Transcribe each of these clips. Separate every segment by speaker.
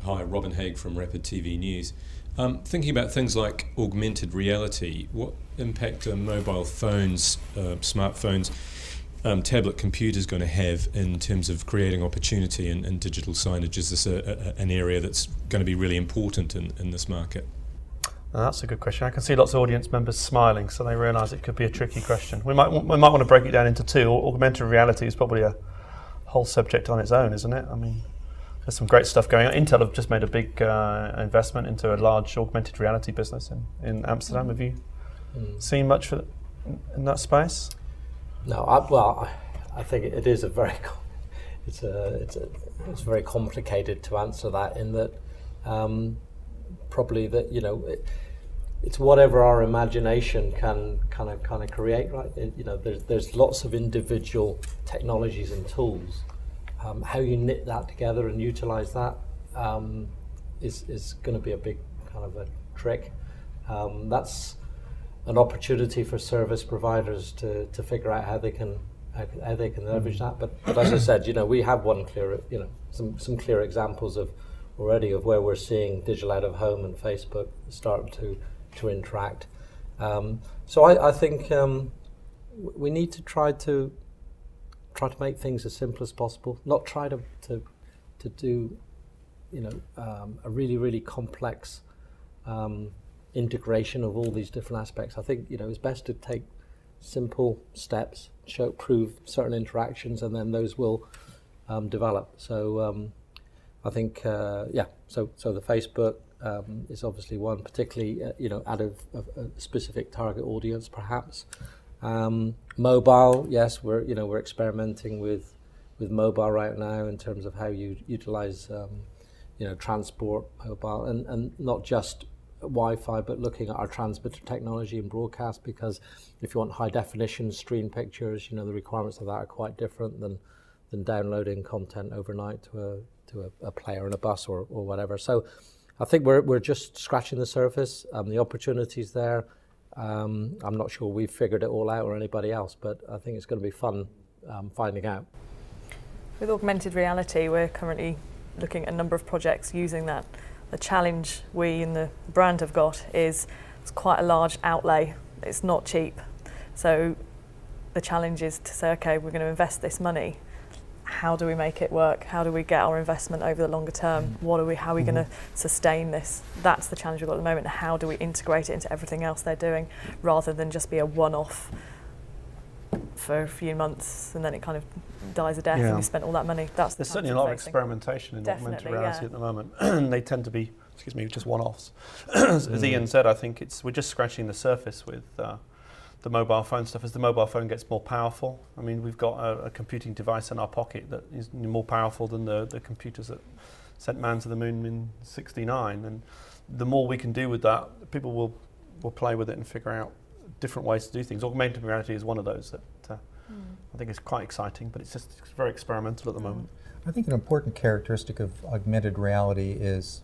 Speaker 1: Hi, Robin Haig from Rapid TV News. Thinking about things like augmented reality, what impact are mobile phones, smartphones, tablet computers going to have in terms of creating opportunity in digital signage? Is this an area that's going to be really important in this market?
Speaker 2: That's a good question. I can see lots of audience members smiling, so they realise it could be a tricky question. We might want to break it down into two. Augmented reality is probably a whole subject on its own, isn't it? I mean, there's some great stuff going on. Intel have just made a big investment into a large augmented reality business in Amsterdam. Have you seen much in that space?
Speaker 3: No, I think it is a very it's very complicated to answer that, in that probably that, you know, it's whatever our imagination can kind of create, right? You know, there's lots of individual technologies and tools. How you knit that together and utilize that is going to be a big kind of a trick. That's an opportunity for service providers to figure out how they can leverage that. But as I said, you know, we have some clear examples already of where we're seeing digital out of home and Facebook start to interact. So I think we need to try to make things as simple as possible, not try to do, you know, a really complex integration of all these different aspects. I think, you know, it's best to take simple steps, prove certain interactions, and then those will develop. So I think, so the Facebook is obviously one, particularly you know, out of a specific target audience, perhaps. Mobile, yes, we're experimenting with mobile right now in terms of how you utilize you know, transport mobile, and not just Wi-Fi, but looking at our transmitter technology and broadcast, because if you want high definition stream pictures, you know, the requirements of that are quite different than downloading content overnight to a player in a bus or whatever. So I think we're just scratching the surface. The opportunities there. I'm not sure we've figured it all out, or anybody else, but I think it's going to be fun finding out.
Speaker 4: With augmented reality, we're currently looking at a number of projects using that. The challenge we and the brand have got is it's quite a large outlay. It's not cheap. So the challenge is to say, okay, we're going to invest this money. How do we make it work? How do we get our investment over the longer term? How are we going to sustain this? That's the challenge we've got at the moment. How do we integrate it into everything else they're doing, rather than just be a one-off for a few months and then it kind of dies a death and we spent all that money? There's
Speaker 2: certainly a lot of experimentation in augmented reality at the moment. They tend to be, just one-offs. As Ian said, I think we're just scratching the surface with the mobile phone stuff. As the mobile phone gets more powerful, I mean, we've got a computing device in our pocket that is more powerful than the computers that sent man to the moon in '69. And the more we can do with that, people will play with it and figure out different ways to do things. Augmented reality is one of those that I think is quite exciting, but it's very experimental at the moment.
Speaker 5: I think an important characteristic of augmented reality is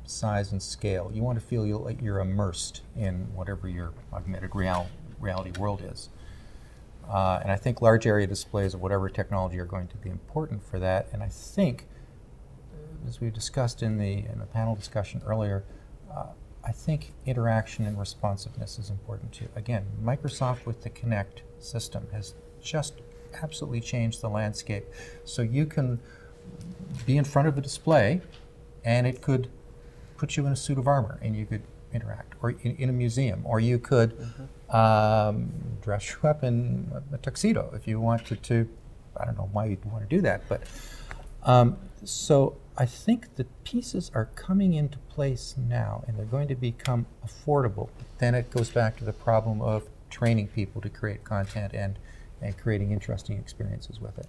Speaker 5: size and scale. You want to feel like you're immersed in whatever your augmented reality world is. And I think large area displays of whatever technology are going to be important for that. And I think, as we discussed in the panel discussion earlier, I think interaction and responsiveness is important too. Again, Microsoft with the Kinect system has just absolutely changed the landscape. So you can be in front of a display and it could put you in a suit of armor and you could interact, or in a museum, or you could dress you up in a tuxedo if you wanted to. I don't know why you'd want to do that, but so I think the pieces are coming into place now, and they're going to become affordable. Then it goes back to the problem of training people to create content and creating interesting experiences with it.